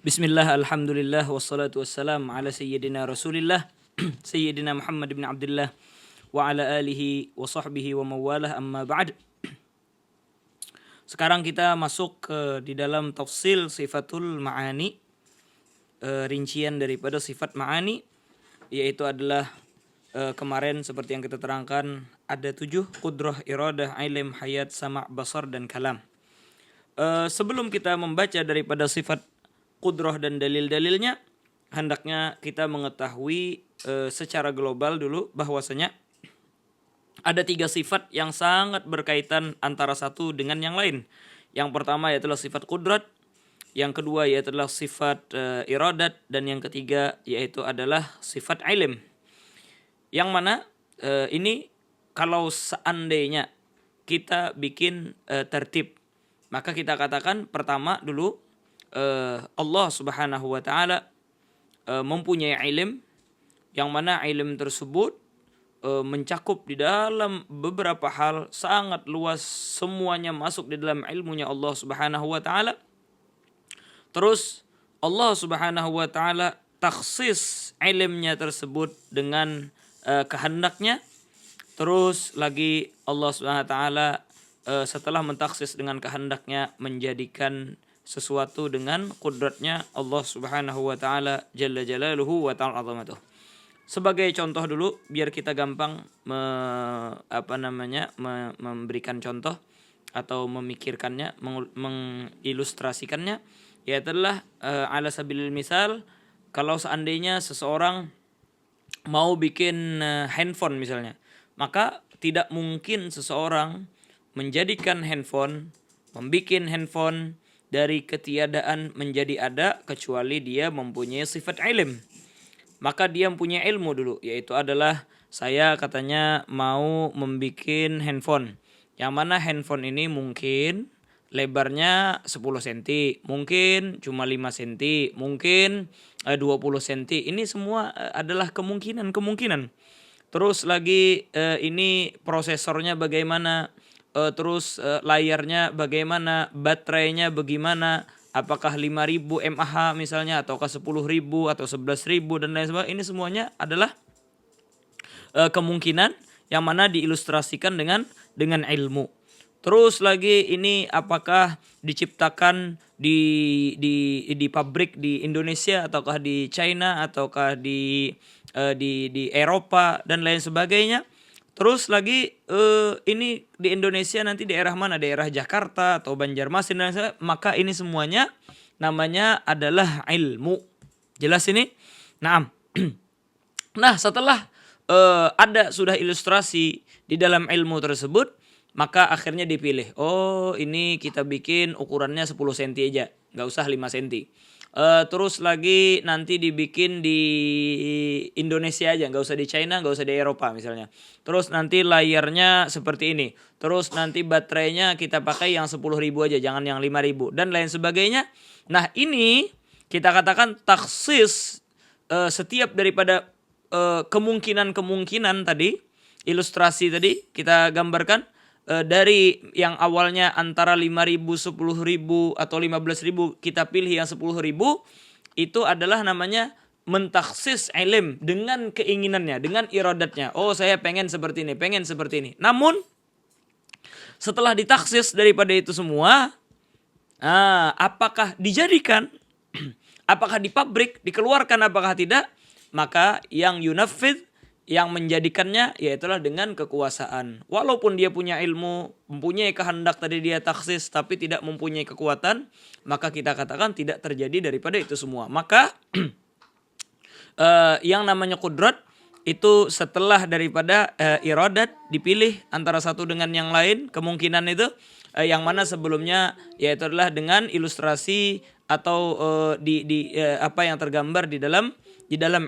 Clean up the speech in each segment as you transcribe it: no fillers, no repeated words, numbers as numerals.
Bismillah, alhamdulillah, wassalatu wassalam ala sayyidina rasulillah Sayyidina Muhammad bin Abdullah wa ala alihi wa sahbihi wa mawalah, amma ba'd. Sekarang kita masuk di dalam tafsil sifatul ma'ani, rincian daripada sifat ma'ani, yaitu adalah kemarin seperti yang kita terangkan ada 7: qudrah, iradah, ilm, hayat, sama', basar, dan kalam. Sebelum kita membaca daripada sifat qudrah dan dalil-dalilnya, hendaknya kita mengetahui secara global dulu bahwasanya ada 3 sifat yang sangat berkaitan antara satu dengan yang lain. Yang pertama yaitu sifat qudrat, yang kedua yaitu sifat iradat, dan yang ketiga yaitu adalah sifat ilm. Yang mana ini kalau seandainya kita bikin tertib, maka kita katakan pertama dulu Allah Subhanahu wa taala mempunyai ilm, yang mana ilm tersebut mencakup di dalam beberapa hal sangat luas, semuanya masuk di dalam ilmunya Allah Subhanahu wa taala. Terus Allah Subhanahu wa taala takhsis ilmnya tersebut dengan kehendaknya. Terus lagi Allah Subhanahu wa taala setelah mentaksis dengan kehendaknya, menjadikan sesuatu dengan qudratnya Allah Subhanahu wa taala jalla jalaluhu wa ta'ala azamatuh. Sebagai contoh dulu biar kita gampang memberikan contoh atau memikirkannya, mengilustrasikannya, yaitu adalah ala sabilil misal, kalau seandainya seseorang mau bikin handphone misalnya, maka tidak mungkin seseorang menjadikan handphone, membikin handphone dari ketiadaan menjadi ada kecuali dia mempunyai sifat ilm. Maka dia mempunyai ilmu dulu, yaitu adalah saya katanya mau membikin handphone, yang mana handphone ini mungkin lebarnya 10 cm, mungkin cuma 5 cm, mungkin 20 cm. Ini semua adalah kemungkinan. Terus lagi ini prosesornya bagaimana, terus layarnya bagaimana, baterainya bagaimana, apakah 5.000 mAh misalnya, ataukah 10.000 atau 11.000 dan lain sebagainya. Ini semuanya adalah kemungkinan yang mana diilustrasikan dengan ilmu. Terus lagi ini apakah diciptakan di pabrik di Indonesia, ataukah di China, ataukah di Eropa dan lain sebagainya. Terus lagi ini di Indonesia nanti daerah mana? Daerah Jakarta atau Banjarmasin dan sebagainya. Maka ini semuanya namanya adalah ilmu. Jelas ini? Nah, nah setelah ada sudah ilustrasi di dalam ilmu tersebut, maka akhirnya dipilih. Oh, ini kita bikin ukurannya 10 cm aja, nggak usah 5 cm. Terus lagi nanti dibikin di Indonesia aja, nggak usah di China, nggak usah di Eropa misalnya. Terus nanti layarnya seperti ini. Terus nanti baterainya kita pakai yang 10.000 aja, jangan yang 5.000 dan lain sebagainya. Nah, ini kita katakan taksis setiap daripada kemungkinan tadi, ilustrasi tadi kita gambarkan. Dari yang awalnya antara 5.000, 10.000 atau 15.000, kita pilih yang 10.000. Itu adalah namanya mentaksis ilm dengan keinginannya, dengan iradatnya. Oh, saya pengen seperti ini, pengen seperti ini. Namun setelah ditaksis daripada itu semua, apakah dijadikan, apakah di pabrik dikeluarkan, apakah tidak, maka yang yunafid, yang menjadikannya yaitulah dengan kekuasaan. Walaupun dia punya ilmu, mempunyai kehendak tadi dia taksis, tapi tidak mempunyai kekuatan, maka kita katakan tidak terjadi daripada itu semua. Maka yang namanya qudrat itu setelah daripada iradat dipilih antara satu dengan yang lain, kemungkinan itu yang mana sebelumnya yaitu adalah dengan ilustrasi atau apa yang tergambar di dalam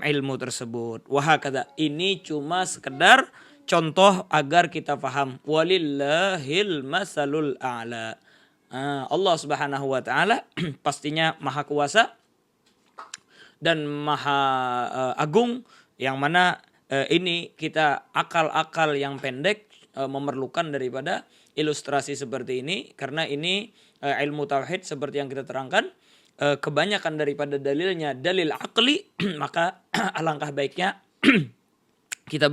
ilmu tersebut. Wahakadha, ini cuma sekedar contoh agar kita paham. Walillahil masalul a'la. Allah Subhanahu wa taala pastinya maha kuasa dan maha agung, yang mana ini kita akal-akal yang pendek memerlukan daripada ilustrasi seperti ini, karena ini ilmu tauhid seperti yang kita terangkan. kebanyakan daripada dalilnya dalil akli, maka alangkah baiknya kita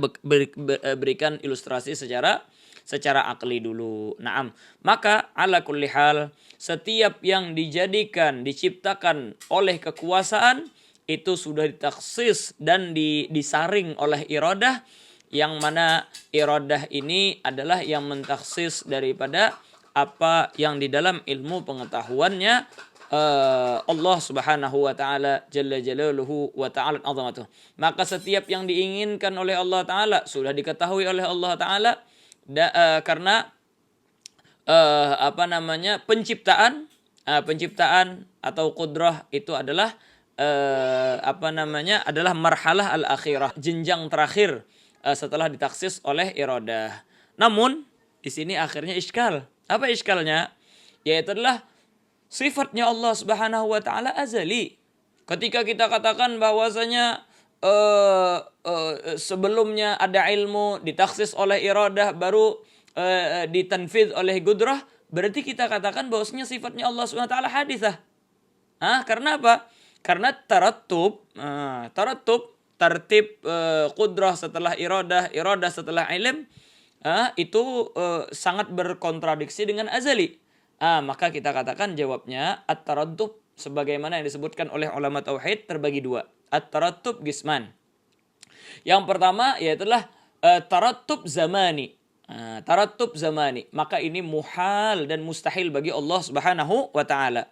berikan ilustrasi secara akli dulu. Naam. Maka ala kulli hal, setiap yang dijadikan, diciptakan oleh kekuasaan itu sudah ditaksis dan disaring oleh iradah, yang mana iradah ini adalah yang mentaksis daripada apa yang di dalam ilmu pengetahuannya Allah Subhanahu wa taala jalla jalaluhu wa ta'ala azamatuh. Maka setiap yang diinginkan oleh Allah taala sudah diketahui oleh Allah taala karena penciptaan atau qudrah itu adalah adalah marhalah al-akhirah, jenjang terakhir setelah ditaksis oleh iradah. Namun di sini akhirnya iskal. Apa iskalnya? Yaitu adalah sifatnya Allah Subhanahu wa taala azali. Ketika kita katakan bahwasanya sebelumnya ada ilmu ditaksis oleh iradah baru ditanfidz oleh qudrah, berarti kita katakan bahwasanya sifatnya Allah Subhanahu wa taala haditsah. Karena apa? Karena tertib qudrah setelah iradah setelah ilm itu sangat berkontradiksi dengan azali. Maka kita katakan jawabnya at-tarattub sebagaimana yang disebutkan oleh ulama tauhid terbagi dua. At-tarattub qisman. Yang pertama yaitu tarattub zamani. Tarattub zamani, maka ini muhal dan mustahil bagi Allah Subhanahu wa taala.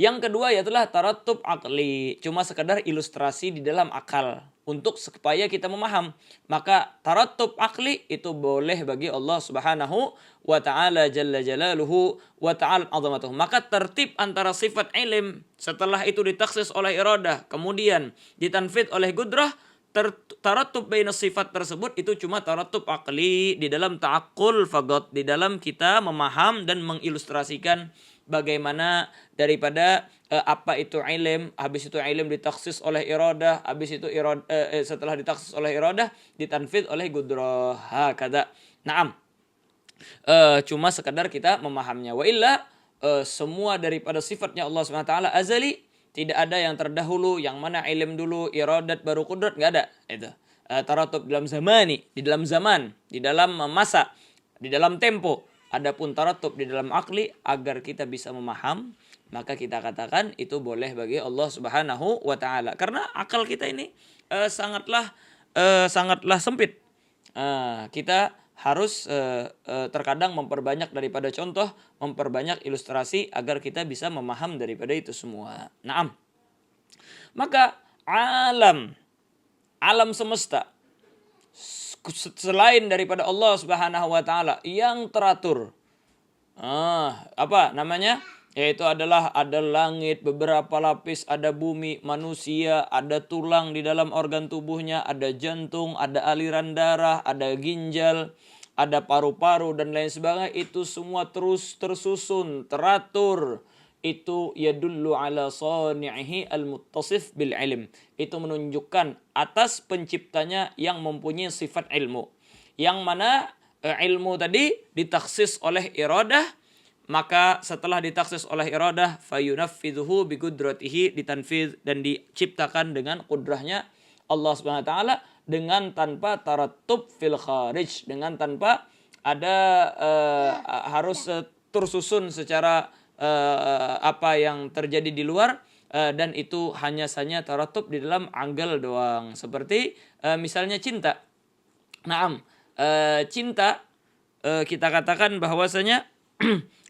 Yang kedua yaitu tarattub aqli, cuma sekedar ilustrasi di dalam akal untuk supaya kita memaham. Maka tarattub aqli itu boleh bagi Allah Subhanahu wa taala jalla jalaluhu wa ta'ala azamatuh. Maka tertib antara sifat ilm setelah itu ditaksis oleh iradah kemudian ditanfidz oleh qudrah, tarattub baina sifat tersebut itu cuma tarattub aqli di dalam ta'aqqul faqat, di dalam kita memaham dan mengilustrasikan bagaimana daripada apa itu ilm, habis itu ilm ditaksis oleh iradah, habis itu setelah ditaksis oleh iradah ditanfidz oleh qudrah. Hakadha. Naam. Cuma sekadar kita memahamnya. Wa illa semua daripada sifatnya Allah Subhanahu wa taala azali, tidak ada yang terdahulu, yang mana ilm dulu, iradat baru qudrat, enggak ada. Itu. Taratub dalam zamani, di dalam zaman, di dalam masa, di dalam tempo. Adapun taratub di dalam akli agar kita bisa memaham, maka kita katakan itu boleh bagi Allah Subhanahu wa taala. Karena akal kita ini sangatlah sempit. Kita harus terkadang memperbanyak daripada contoh, memperbanyak ilustrasi agar kita bisa memaham daripada itu semua. Naam. Maka alam semesta selain daripada Allah Subhanahu wa taala yang teratur. Yaitu adalah ada langit beberapa lapis, ada bumi, manusia, ada tulang di dalam organ tubuhnya, ada jantung, ada aliran darah, ada ginjal, ada paru-paru dan lain sebagainya. Itu semua terus tersusun, teratur. Itu yadullu ala sani'ihi al-muttasif bil ilm. Itu menunjukkan atas penciptanya yang mempunyai sifat ilmu. Yang mana ilmu tadi ditaksis oleh iradah, maka setelah ditaksis oleh iradah fayunaffidhuhu bi qudratihi, ditanfidz dan diciptakan dengan kudrahnya Allah Subhanahu wa taala dengan tanpa tarattub fil kharij, dengan tanpa ada harus tersusun secara apa yang terjadi di luar, dan itu hanya saja taratub di dalam anggel doang. Seperti misalnya cinta. Naam, cinta kita katakan bahwasanya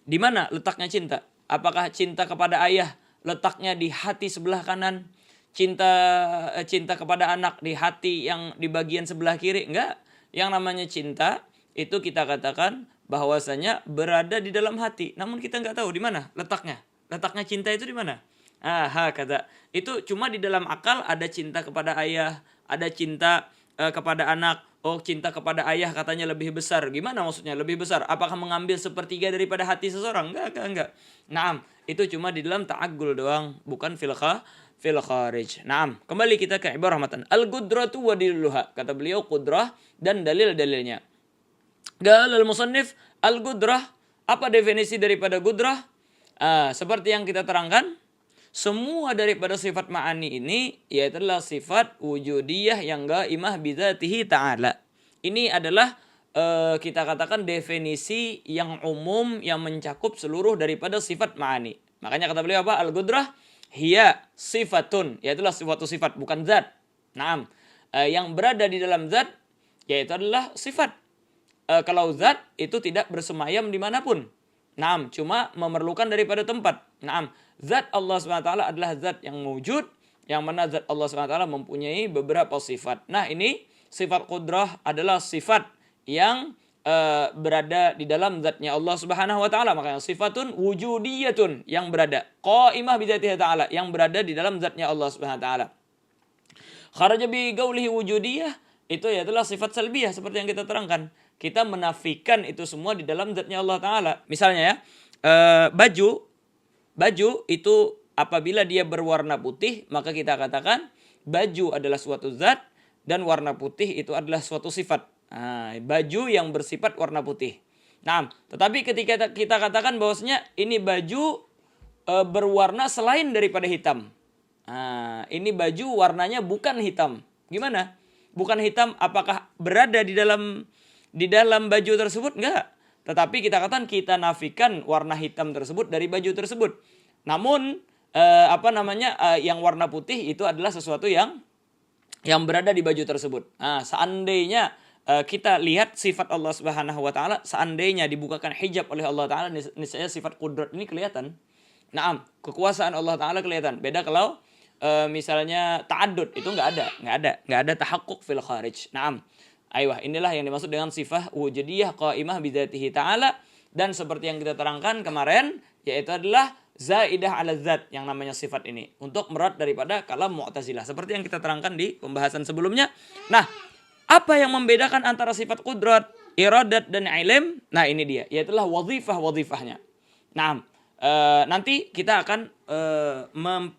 di mana letaknya cinta? Apakah cinta kepada ayah letaknya di hati sebelah kanan? Cinta kepada anak di hati yang di bagian sebelah kiri? Enggak. Yang namanya cinta itu kita katakan bahwasanya berada di dalam hati, namun kita nggak tahu di mana letaknya. Letaknya cinta itu di mana? Kata itu cuma di dalam akal ada cinta kepada ayah, ada cinta kepada anak. Oh, cinta kepada ayah katanya lebih besar. Gimana maksudnya lebih besar? Apakah mengambil sepertiga daripada hati seseorang? Enggak. Naam, itu cuma di dalam ta'aggul doang, bukan fil kharij. Naam, kembali kita ke ibarah matan. Al-qudratu wa daliluha. Kata beliau qudrah dan dalil-dalilnya. Qala al-musannif al-qudrah, apa definisi daripada qudrah? Seperti yang kita terangkan, semua daripada sifat ma'ani ini yaitu adalah sifat wujudiyah yang gaimah bidzatihi ta'ala. Ini adalah kita katakan definisi yang umum yang mencakup seluruh daripada sifat ma'ani. Makanya kata beliau apa? Al-qudrah hiya sifatun, yaitu adalah suatu sifat bukan zat. Naam. Yang berada di dalam zat yaitu adalah sifat. Kalau zat itu tidak bersemayam dimanapun. Naam, cuma memerlukan daripada tempat. Naam, zat Allah SWT adalah zat yang wujud, yang mana zat Allah SWT mempunyai beberapa sifat. Nah, ini sifat qudrah adalah sifat yang berada di dalam zatnya Allah Subhanahu wa taala. Makanya sifatun wujudiyatun, yang berada qaimah bi dzatihi ta'ala, yang berada di dalam zatnya Allah Subhanahu wa taala. Kharaja bi qaulihi wujudiyah, itu adalah sifat salbiyah seperti yang kita terangkan. Kita menafikan itu semua di dalam zatnya Allah taala. Misalnya ya, baju itu apabila dia berwarna putih, maka kita katakan baju adalah suatu zat dan warna putih itu adalah suatu sifat. Baju yang bersifat warna putih. Nah, tetapi ketika kita katakan bahwasanya ini baju berwarna selain daripada hitam. Ini baju warnanya bukan hitam. Gimana? Bukan hitam, apakah berada di dalam baju tersebut? Enggak. Tetapi kita katakan kita nafikan warna hitam tersebut dari baju tersebut. Namun yang warna putih itu adalah sesuatu yang berada di baju tersebut. Seandainya kita lihat sifat Allah Subhanahu wa taala, seandainya dibukakan hijab oleh Allah taala, niscaya sifat qudrat ini kelihatan. Naam, kekuasaan Allah taala kelihatan. Beda kalau misalnya ta'addud, itu enggak ada tahaqquk fil kharij. Naam. Inilah yang dimaksud dengan sifat wujudiyah qaimah bi dzatihi ta'ala, dan seperti yang kita terangkan kemarin yaitu adalah zaidah ala zat yang namanya sifat ini untuk merat daripada kalam Mu'tazilah seperti yang kita terangkan di pembahasan sebelumnya. Nah, apa yang membedakan antara sifat qudrat, iradat dan ilm? Nah, ini dia, yaitu wazifah-wazifahnya. Nah, nanti kita akan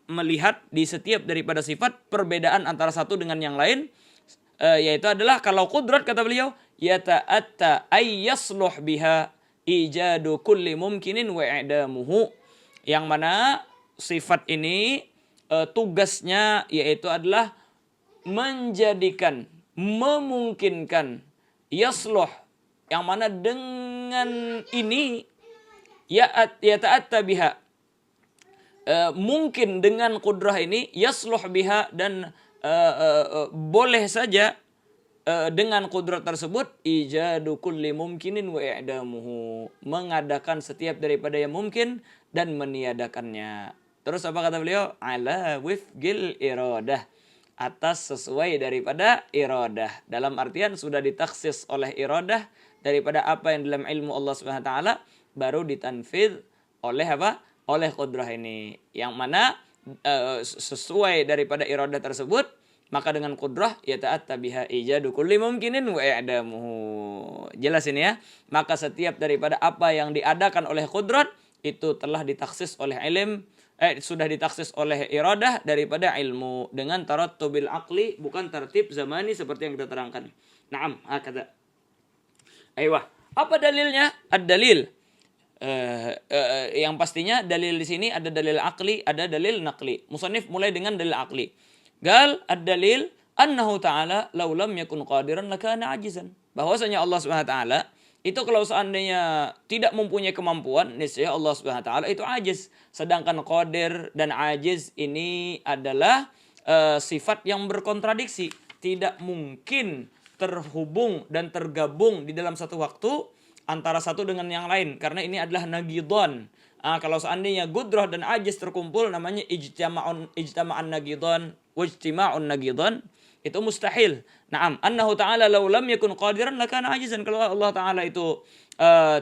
melihat di setiap daripada sifat perbedaan antara satu dengan yang lain, yaitu adalah kalau qudrat kata beliau yata'atta ay yasluh biha ijadu kulli mumkinin wa i'damuhu, yang mana sifat ini tugasnya yaitu adalah menjadikan, memungkinkan, yasluh, yang mana dengan ini yata'atta biha, mungkin dengan qudrah ini, yasluh biha, dan boleh saja dengan qudrat tersebut ijadu kulli mumkinin wa i'damuhu, mengadakan setiap daripada yang mungkin dan meniadakannya. Terus apa kata beliau? Ala wifqil iradah, atas sesuai daripada iradah. Dalam artian sudah ditaksis oleh iradah daripada apa yang dalam ilmu Allah Subhanahu wa taala, baru ditanfidz oleh apa? Oleh qudrah ini. Yang mana sesuai daripada iradah tersebut, maka dengan qudrah yata'atta biha ijadu kulli mumkinin wa i'damuhu. Jelas ini ya. Maka setiap daripada apa yang diadakan oleh qudrat itu telah ditaksis oleh ilm, sudah ditaksis oleh iradah daripada ilmu dengan tarattubil aqli, bukan tertib zamani seperti yang kita terangkan. Naam, hakada. Apa dalilnya? Ad-dalil. Yang pastinya dalil di sini ada dalil aqli, ada dalil naqli. Musannif mulai dengan dalil aqli. Gal ad-dalil annahu ta'ala law lam yakun qadiran lakana ajizan. Bahwasanya Allah Subhanahu wa taala itu kalau seandainya tidak mempunyai kemampuan, niscaya Allah Subhanahu wa taala itu ajiz. Sedangkan qadir dan ajiz ini adalah sifat yang berkontradiksi, tidak mungkin terhubung dan tergabung di dalam satu waktu antara satu dengan yang lain, karena ini adalah nagidon. Kalau seandainya qudrah dan ajiz terkumpul, namanya ijtama'an nagidon wajtima'un nagidon, itu mustahil. Naam, annahu ta'ala law lam yakun qadiran lakana ajizan. Kalau Allah taala itu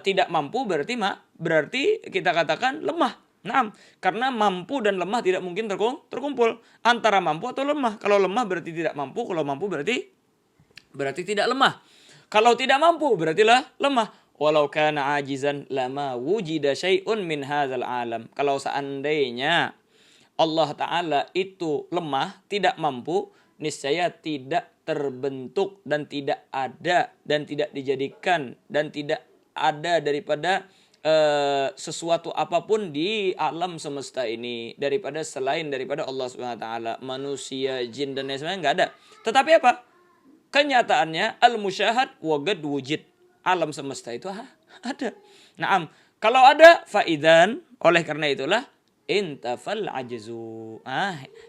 tidak mampu, berarti kita katakan lemah. Naam, karena mampu dan lemah tidak mungkin terkumpul. Antara mampu atau lemah. Kalau lemah berarti tidak mampu, kalau mampu berarti tidak lemah. Kalau tidak mampu berartilah lemah. Walau kana ajizan lama wujida syai'un min hadzal alam. Kalau seandainya Allah taala itu lemah, tidak mampu, niscaya tidak terbentuk dan tidak ada dan tidak dijadikan dan tidak ada daripada sesuatu apapun di alam semesta ini daripada selain daripada Allah Subhanahu wa taala, manusia, jin dan lain sebagainya enggak ada. Tetapi apa? Kenyataannya al-musyahad wa qad wujid. Alam semesta itu ada. Naam, kalau ada faidan, oleh karena itulah intafal ajzu.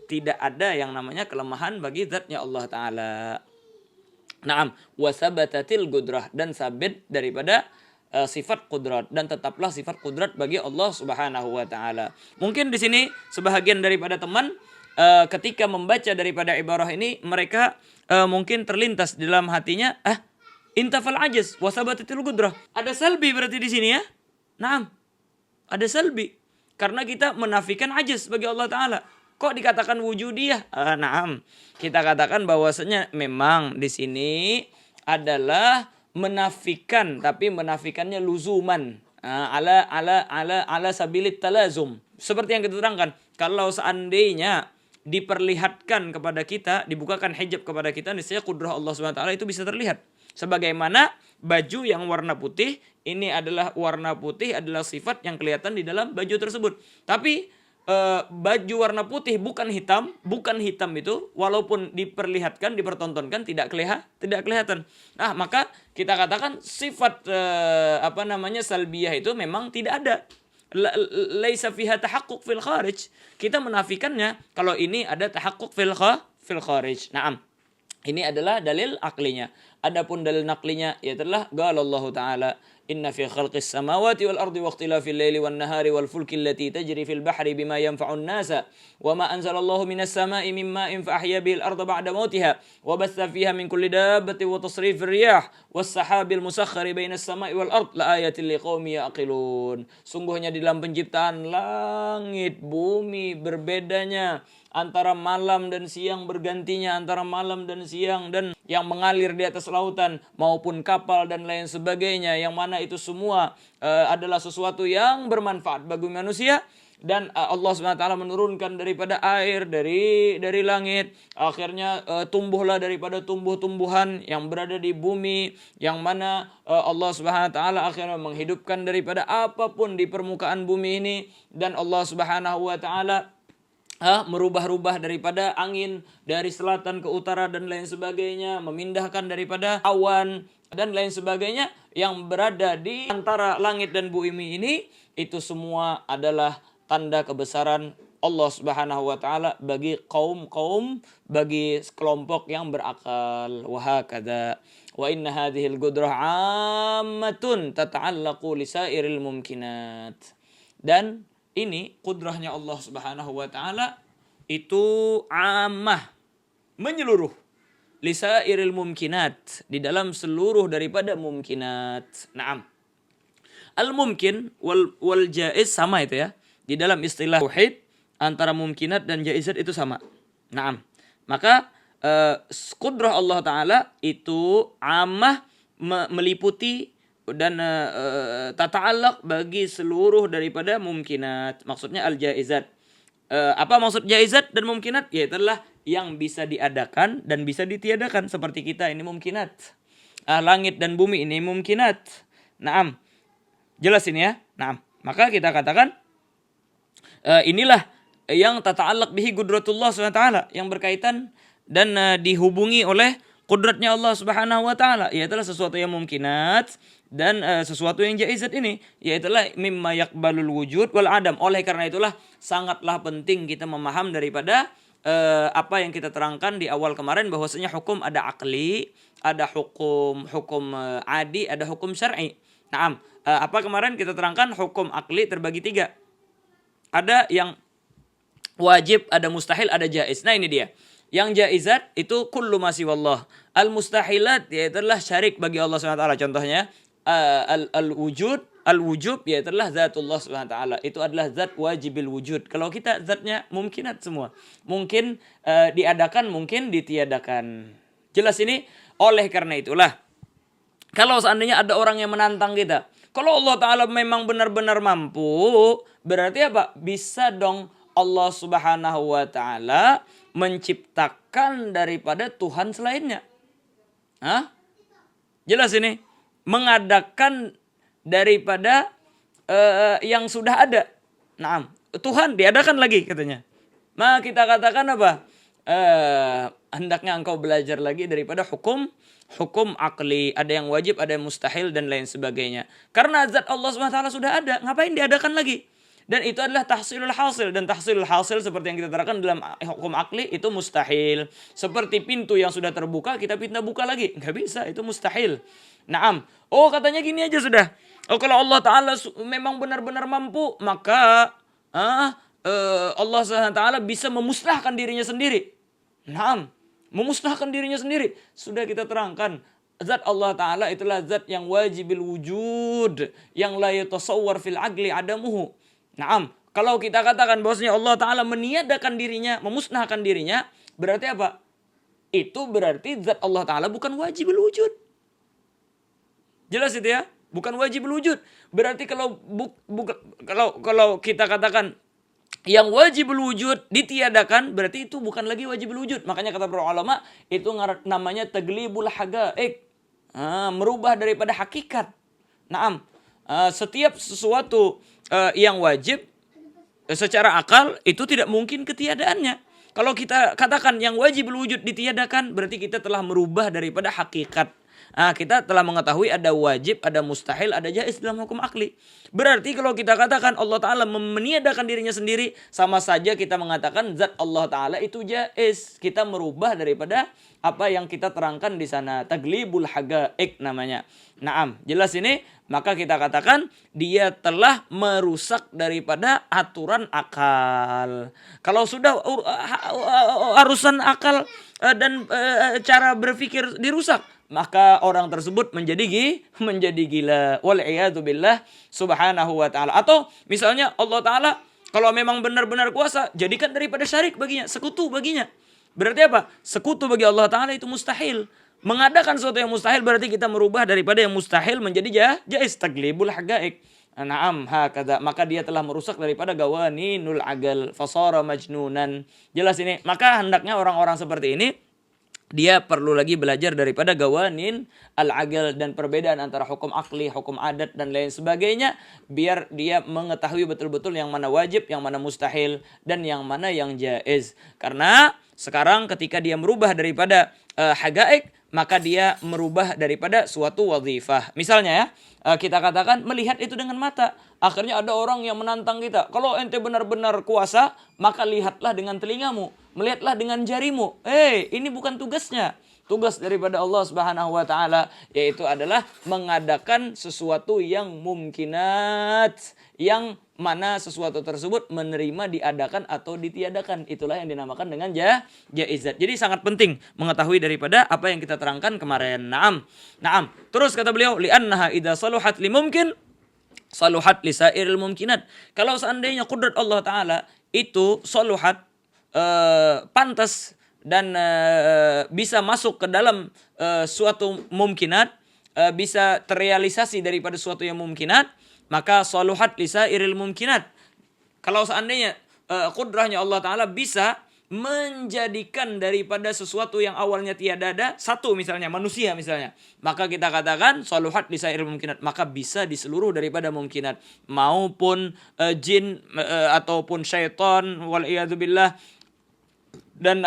Tidak ada yang namanya kelemahan bagi zatnya Allah taala. Naam, wa sabatatil qudrah, dan sabit daripada sifat kudrat, dan tetaplah sifat kudrat bagi Allah Subhanahu wa taala. Mungkin di sini sebahagian daripada teman ketika membaca daripada ibarah ini mereka mungkin terlintas di dalam hatinya intafal ajiz wa sabatatil qudrah. Ada salbi berarti di sini ya. Naam. Ada salbi karena kita menafikan ajiz bagi Allah taala. Kok dikatakan wujudiyah? Naam. Kita katakan bahwasanya memang di sini adalah menafikan, tapi menafikannya luzuman, ala sabilit talazum. Seperti yang kita terangkan, kalau seandainya diperlihatkan kepada kita, dibukakan hijab kepada kita, niscaya kudrah Allah SWT itu bisa terlihat. Sebagaimana baju yang warna putih, ini adalah warna putih adalah sifat yang kelihatan di dalam baju tersebut. Tapi baju warna putih bukan hitam itu walaupun diperlihatkan, dipertontonkan tidak kelihatan. Maka kita katakan sifat salbiyah itu memang tidak ada. Laisa fiha tahaqquq fil kharij. Kita menafikannya kalau ini ada tahaqquq fil kharij. Naam. Ini adalah dalil aklinya. Adapun dalil naklinya ialah qala Allah Ta'ala inna fi khalqis samawati wal ardi wa ikhtilafil laili wan nahari wal fulki allati tajri fil bahri bima yanfa'un nasa wa ma anzalallahu minas sama'i min ma'in fa ahya bihil arda ba'da mautiha wa batha fiha min kulli dabbatin wa tasrifir riyah was sahabil musakhkhari bainas sama'i wal ard la ayatin liqaumin yaqilun. Sungguhnya di dalam penciptaan langit bumi berbedanya antara malam dan siang, bergantinya antara malam dan siang, dan yang mengalir di atas lautan maupun kapal dan lain sebagainya, yang mana itu semua adalah sesuatu yang bermanfaat bagi manusia. Dan Allah SWT menurunkan daripada air dari langit, akhirnya tumbuhlah daripada tumbuh-tumbuhan yang berada di bumi, yang mana Allah SWT akhirnya menghidupkan daripada apapun di permukaan bumi ini. Dan Allah SWT merubah-rubah daripada angin dari selatan ke utara dan lain sebagainya, memindahkan daripada awan dan lain sebagainya yang berada di antara langit dan bumi ini. Itu semua adalah tanda kebesaran Allah Subhanahu wa taala bagi bagi kelompok yang berakal. Wa hakadha wa inna hadhil qudrah 'ammatun tata'allaqu li sairil mumkinat. Dan ini kudrahnya Allah Subhanahu wa taala itu ammah, menyeluruh, lisairil mumkinat, di dalam seluruh daripada mumkinat. Naam. Al-mumkin wal jaiz sama itu ya. Di dalam istilah tauhid antara mumkinat dan jaizat itu sama. Naam. Maka kudrah Allah taala itu ammah, meliputi dan tata'allaq bagi seluruh daripada mumkinat. Maksudnya al-jaizat. Apa maksud jaizat dan mumkinat? Ya itulah yang bisa diadakan dan bisa ditiadakan. Seperti kita ini mumkinat. Langit dan bumi ini mumkinat. Naam. Jelas ini ya? Naam. Maka kita katakan inilah yang tata'allaq bihi qudratullah SWT, yang berkaitan dan dihubungi oleh kudratnya Allah Subhanahu wa taala, yaitulah sesuatu yang mumkinat dan sesuatu yang jaizat ini, yaitulah mimma yaqbalul wujud wal adam. Oleh karena itulah sangatlah penting kita memaham daripada apa yang kita terangkan di awal kemarin, bahwasanya hukum ada akli, ada hukum adi, ada hukum syar'i. Naam. Apa kemarin kita terangkan hukum akli terbagi 3. Ada yang wajib, ada mustahil, ada jaiz. Nah ini dia. Yang jaizat itu kullu ma siwallah. Al-mustahilat yaitulah syarik bagi Allah SWT. Contohnya al-wujub yaitulah zatullah SWT. Itu adalah zat wajibil wujud. Kalau kita zatnya mungkinat semua. Mungkin diadakan, mungkin ditiadakan. Jelas ini? Oleh karena itulah, kalau seandainya ada orang yang menantang kita, kalau Allah Ta'ala memang benar-benar mampu, berarti apa? Bisa dong Allah Subhanahu wa taala menciptakan daripada Tuhan selainnya. Jelas ini? Mengadakan daripada yang sudah ada. Naam, Tuhan diadakan lagi katanya. Maka kita katakan apa? Hendaknya engkau belajar lagi daripada hukum akli. Ada yang wajib, ada yang mustahil dan lain sebagainya. Karena zat Allah SWT sudah ada, ngapain diadakan lagi? Dan itu adalah tahsilul hasil. Dan tahsilul hasil seperti yang kita terangkan dalam hukum akli itu mustahil. Seperti pintu yang sudah terbuka, kita pindah buka lagi. Nggak bisa, itu mustahil. Naam. Oh katanya gini aja sudah. Oh kalau Allah Ta'ala memang benar-benar mampu, maka Allah SWT bisa memusnahkan dirinya sendiri. Naam. Memusnahkan dirinya sendiri. Sudah kita terangkan. Zat Allah Ta'ala itulah zat yang wajibil wujud. Yang la yatasawwar fil aqli adamuhu. Naam, kalau kita katakan bahwasanya Allah Ta'ala meniadakan dirinya, memusnahkan dirinya, berarti apa? Itu berarti zat Allah Ta'ala bukan wajib wujud. Jelas itu ya? Bukan wajib wujud. Berarti kalau kita katakan yang wajib wujud ditiadakan, berarti itu bukan lagi wajib wujud. Makanya kata para ulama, itu namanya taglibul haqa'iq. Merubah daripada hakikat. Naam, setiap sesuatu yang wajib secara akal itu tidak mungkin ketiadaannya. Kalau kita katakan yang wajib wujud ditiadakan, berarti kita telah merubah daripada hakikat. Kita telah mengetahui ada wajib, ada mustahil, ada jaiz dalam hukum akli. Berarti kalau kita katakan Allah Ta'ala meniadakan dirinya sendiri, sama saja kita mengatakan zat Allah Ta'ala itu jaiz. Kita merubah daripada apa yang kita terangkan di sana. Taglibul haqa'iq namanya. Naam, jelas ini. Maka kita katakan dia telah merusak daripada aturan akal. Kalau sudah urusan akal dan cara berpikir dirusak, maka orang tersebut menjadi gila. Wal'iyadu billah subhanahu wa ta'ala. Atau misalnya Allah Ta'ala kalau memang benar-benar kuasa, jadikan daripada syarik baginya, sekutu baginya. Berarti apa? Sekutu bagi Allah Ta'ala itu mustahil. Mengadakan sesuatu yang mustahil berarti kita merubah daripada yang mustahil menjadi jaiz, taglibul haqa'iq. Naam, hakadha. Maka dia telah merusak daripada gawaninul agal, fasara majnunan. Jelas ini. Maka hendaknya orang-orang seperti ini dia perlu lagi belajar daripada gawanin al-agal dan perbedaan antara hukum akli, hukum adat dan lain sebagainya, biar dia mengetahui betul-betul yang mana wajib, yang mana mustahil dan yang mana yang jaiz. Karena sekarang ketika dia merubah daripada haqa'iq, maka dia merubah daripada suatu wazifah. Misalnya ya, kita katakan melihat itu dengan mata. Akhirnya ada orang yang menantang kita. Kalau ente benar-benar kuasa, maka lihatlah dengan telingamu. Melihatlah dengan jarimu. Ini bukan tugasnya. Tugas daripada Allah Subhanahu wa Ta'ala yaitu adalah mengadakan sesuatu yang mumkinat, yang mana sesuatu tersebut menerima diadakan atau ditiadakan. Itulah yang dinamakan dengan jaizat. Jadi sangat penting mengetahui daripada apa yang kita terangkan kemarin. Naam. Terus kata beliau, li'annaha idza saluhat limumkin saluhat lisairil mumkinat. Kalau seandainya kudrat Allah Ta'ala itu saluhat, pantas dan bisa masuk ke dalam suatu mumkinat, bisa terrealisasi daripada suatu yang mumkinat, maka saluhat lisairil mumkinat. Kalau seandainya kudrahnya Allah Ta'ala bisa menjadikan daripada sesuatu yang awalnya tiada ada, satu misalnya manusia misalnya, maka kita katakan saluhat lisairil mumkinat, maka bisa di seluruh daripada mumkinat, maupun jin ataupun syaitan wal'iyadzubillah, dan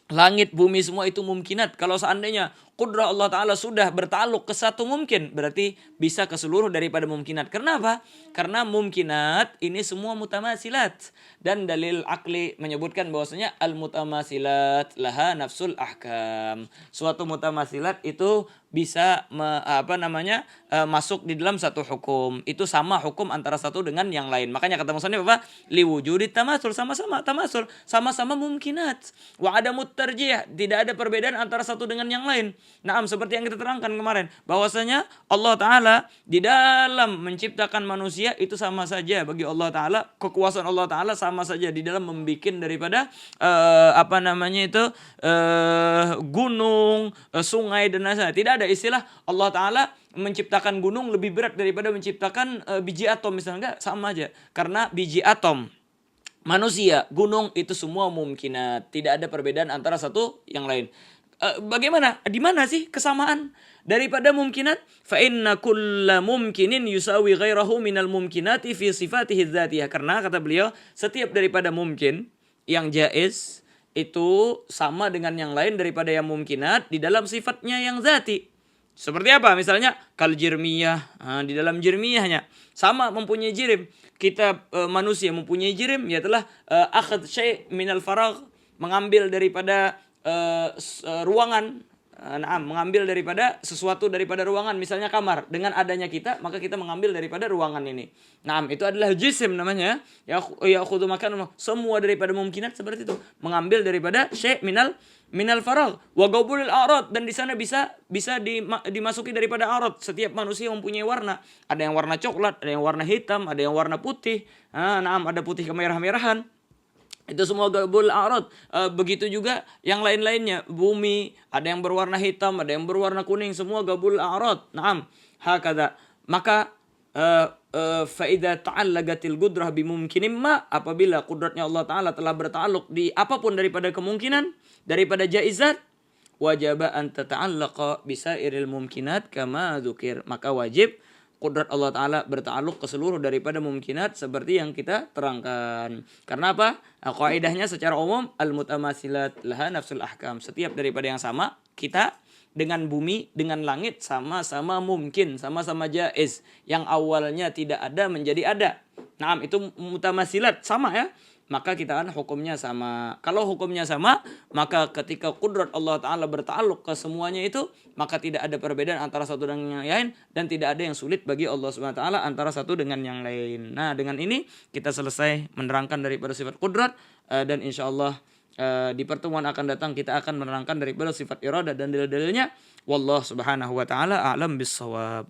langit, bumi semua itu mumkinat. Kalau seandainya kudrah Allah Ta'ala sudah bertaluk ke satu mungkin, berarti bisa ke seluruh daripada mumkinat. Kenapa? Karena mumkinat ini semua mutamasilat. Dan dalil akli menyebutkan bahwasanya al-mutamasilat laha nafsul ahkam. Suatu mutamasilat itu bisa masuk di dalam satu hukum. Itu sama hukum antara satu dengan yang lain. Makanya kata musannif apa? Liwujudit tamasul, sama-sama tamasul, sama-sama mumkinat. Wa adamut tarjih, tidak ada perbedaan antara satu dengan yang lain. Naam, seperti yang kita terangkan kemarin, bahwasanya Allah Ta'ala di dalam menciptakan manusia itu sama saja bagi Allah Ta'ala, kekuasaan Allah Ta'ala sama saja di dalam membikin daripada gunung, sungai dan lain-lain. Tidak ada istilah Allah Ta'ala menciptakan gunung lebih berat daripada menciptakan biji atom misalnya. Enggak, sama aja. Karena biji atom, manusia, gunung itu semua mumkinat. Tidak ada perbedaan antara satu yang lain. Bagaimana? Di mana sih kesamaan daripada mumkinat? Fa inna kulla mumkinin yusawi ghairahu minal mumkinati fi sifatihi dzatiyah. Karena kata beliau, setiap daripada mungkin yang jaiz itu sama dengan yang lain daripada yang mumkinat di dalam sifatnya yang zati. Seperti apa? Misalnya kal jirmiyah, di dalam jirmiyahnya sama mempunyai jirim. Kita manusia mempunyai jirim, ya telah akhad syai' minal faragh, mengambil daripada ruangan, mengambil daripada sesuatu daripada ruangan, misalnya kamar. Dengan adanya kita, maka kita mengambil daripada ruangan ini. Itu adalah jisim namanya. Ya khudu makan, semua daripada mumkinat seperti itu, mengambil daripada syai' minal faragh wa qabulil a'rad, dan di sana bisa dimasuki daripada a'rad. Setiap manusia mempunyai warna. Ada yang warna coklat, ada yang warna hitam, ada yang warna putih. Ada putih kemerah-merahan. Itu semua gabul a'rad. Begitu juga yang lain-lainnya. Bumi, ada yang berwarna hitam, ada yang berwarna kuning, semua gabul a'rad. Hakadha. Maka fa idza ta'allaqatil qudrah bimumkinin ma, apabila kudratnya Allah Ta'ala telah bertakluk di apapun daripada kemungkinan, daripada jaizat, wajaba an tata'allaqa bisairil mumkinat kama dzukir. Maka wajib kudrat Allah Ta'ala bertakluk ke seluruh daripada mumkinat seperti yang kita terangkan. Karena apa? Kaidahnya secara umum, al-mutamasilat laha nafsul ahkam. Setiap daripada yang sama, kita dengan bumi, dengan langit sama-sama mungkin, sama-sama jaiz. Yang awalnya tidak ada menjadi ada. Itu mutamasilat, sama ya. Maka kita kan hukumnya sama. Kalau hukumnya sama, maka ketika kudrat Allah Ta'ala bertakluk ke semuanya itu, maka tidak ada perbedaan antara satu dengan yang lain, dan tidak ada yang sulit bagi Allah Subhanahu Wa Ta'ala antara satu dengan yang lain. Dengan ini kita selesai menerangkan daripada sifat kudrat, dan insya Allah di pertemuan akan datang kita akan menerangkan daripada sifat iradah dan dalil-dalilnya. Wallahu Subhanahu Wa Ta'ala a'lam bissawab.